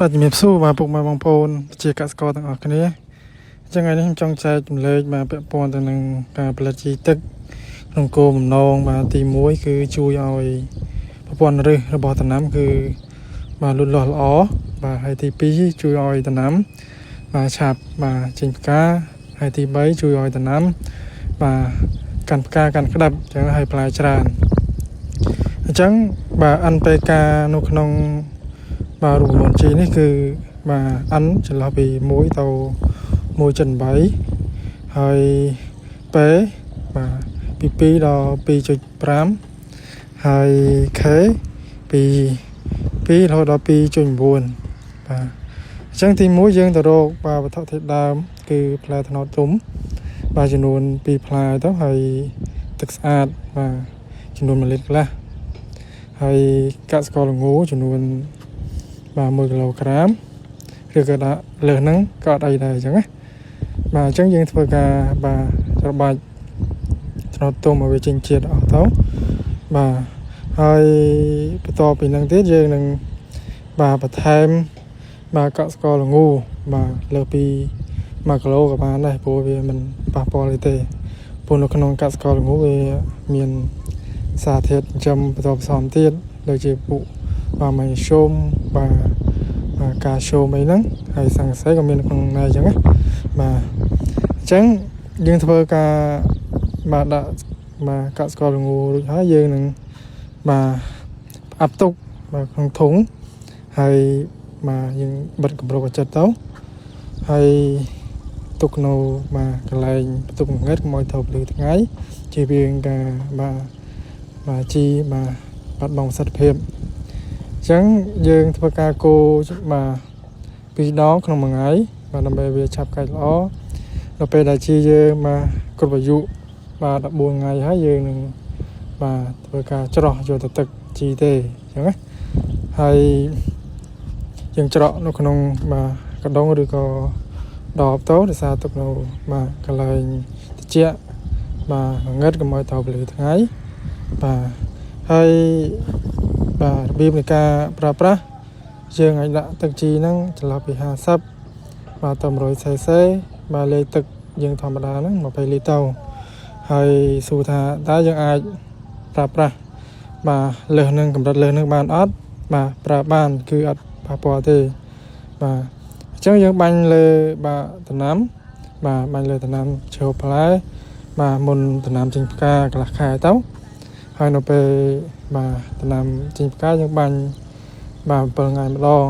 បាទជំរាបសួរបាទពុកម៉ែបងប្អូនជាកសិករទាំងអស់គ្នាអញ្ចឹងថ្ងៃនេះខ្ញុំចង់ចែកចម្លែកមកពាក់ព័ន្ធទៅនឹងការផលិតជីទឹកក្នុងគោលបំណងបាទទី1គឺជួយឲ្យប្រព័ន្ធឫសរបស់ដំណាំគឺបាទលូតលាស់ល្អបាទហើយទី2ជួយឲ្យដំណាំបាទឆាប់បាទចេញផ្កាហើយទី3ជួយឲ្យដំណាំបាទកាន់ផ្កាកាន់ក្តាប់អញ្ចឹងហើយផ្លែច្រើនអញ្ចឹងបាទ NPK នៅក្នុងបាទរូបមន្តជីនេះគឺបាទ N ចន្លោះពី1ទៅ 1.8 ហើយ P បាទពី2ដល់ 2.5 ហើយ K ពី2រហូតដល់ 2.9 បាទអញ្ចឹងទី1យើងទៅរកបាទវត្ថុធាតុដើមគឺផ្លែត្នោតទុំបាទចំនួន2ផ្លែទៅហើយទឹកស្អាតបាទចំនួន1លីត្រខ្លះហើយកសិករល្ងចំនួនបាទ1គីឡូក្រាមឬក៏ដាក់លើសហ្នឹងក៏អត់អីដែរអញ្ចឹងណាបាទអញ្ចឹងយើងធ្វើការបាទច្របាច់ត្នោតទុំឲ្យវាចេញជាតិអស់ទៅបាទហើយបន្តពីហ្នឹងទៀតយើងនឹងបាទបន្ថែមបាទកសិករល្ងបាទលើសពី1គីឡូក៏បានដែរព្រោះវាមិនប៉ះពាល់អីទេព្រោះនៅក្នុងកសិករល្ងវាមានសារធាតុចិញ្ចឹមបន្តបន្សំទៀតដូចជាពួកបាទម៉ាញ៉េស្យូមបាទកាល់ស្យូមអីហ្នឹងហើយសង្កសីក៏មានក្នុងដែរអញ្ចឹងណាបាទអញ្ចឹងយើងធ្វើការបាទដាក់បាទកសិករល្ងរួចហើយយើងនឹងបាទផ្អាប់ទុកបាទក្នុងធុងហើយបាទយើងបិទកម្រិតឲ្យចិត្តទៅហើយទុកនៅបាទកន្លែងបន្ទប់ងងឹតកុំឲ្យត្រូវពលឺថ្ងៃជៀសវាងការបាទជីបាទបាត់បង់ប្រសិទ្ធភាពអញ្ចឹងយើងធ្វើការកូរបាទ2ដងក្នុងមួយថ្ងៃបាទដើម្បីវាឆាប់កាច់ល្អដល់ពេលដែលជីយើងបាទគ្រប់អាយុបាទ14ថ្ងៃហើយយើងនឹងបាទធ្វើការច្រោះយកទៅទឹកជីទេអញ្ចឹងណាហើយយើងច្រកនៅក្នុងបាទកណ្ដុងឬក៏ដបទៅដោយសារទុកនៅបាទកន្លែងត្រជាក់បាទងឹតកុំឲ្យត្រូវពលឺថ្ងៃបាទហើយបាទរបៀបនៃការប្រើប្រាស់យើងអាចដាក់ទឹកជីហ្នឹងចន្លោះពី50បាទទៅ100 cc បាទលេខទឹកយើងធម្មតាហ្នឹង20លីត្រទៅហើយសួរថាតើយើងអាចប្រើប្រាស់បាទលើសនឹងកម្រិតលើសនឹងបានអត់បាទប្រើបានគឺអត់ប៉ះពាល់ទេបាទអញ្ចឹងយើងបាញ់លើបាទដំណាំបាទបាញ់លើដំណាំជ្រៅផ្លែបាទមុនដំណាំចេញផ្កាកន្លះខែទៅហើយនៅពេលបាទដំណាំចេញផ្កាយើងបាញ់បាទ7ថ្ងៃម្ដង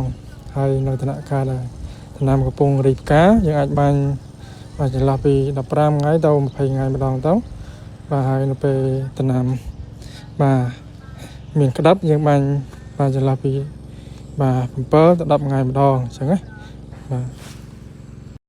ហើយនៅដំណាក់កាលដែលដំណាំកំពុងរីកផ្កាយើងអាចបាញ់បាទចន្លោះពី15ថ្ងៃទៅ20ថ្ងៃម្ដងទៅបាទហើយនៅពេលដំណាំបាទមានក្តាប់យើងបាញ់បាទចន្លោះពីបាទ7ទៅ10ថ្ងៃម្ដងអញ្ចឹងណាបាទ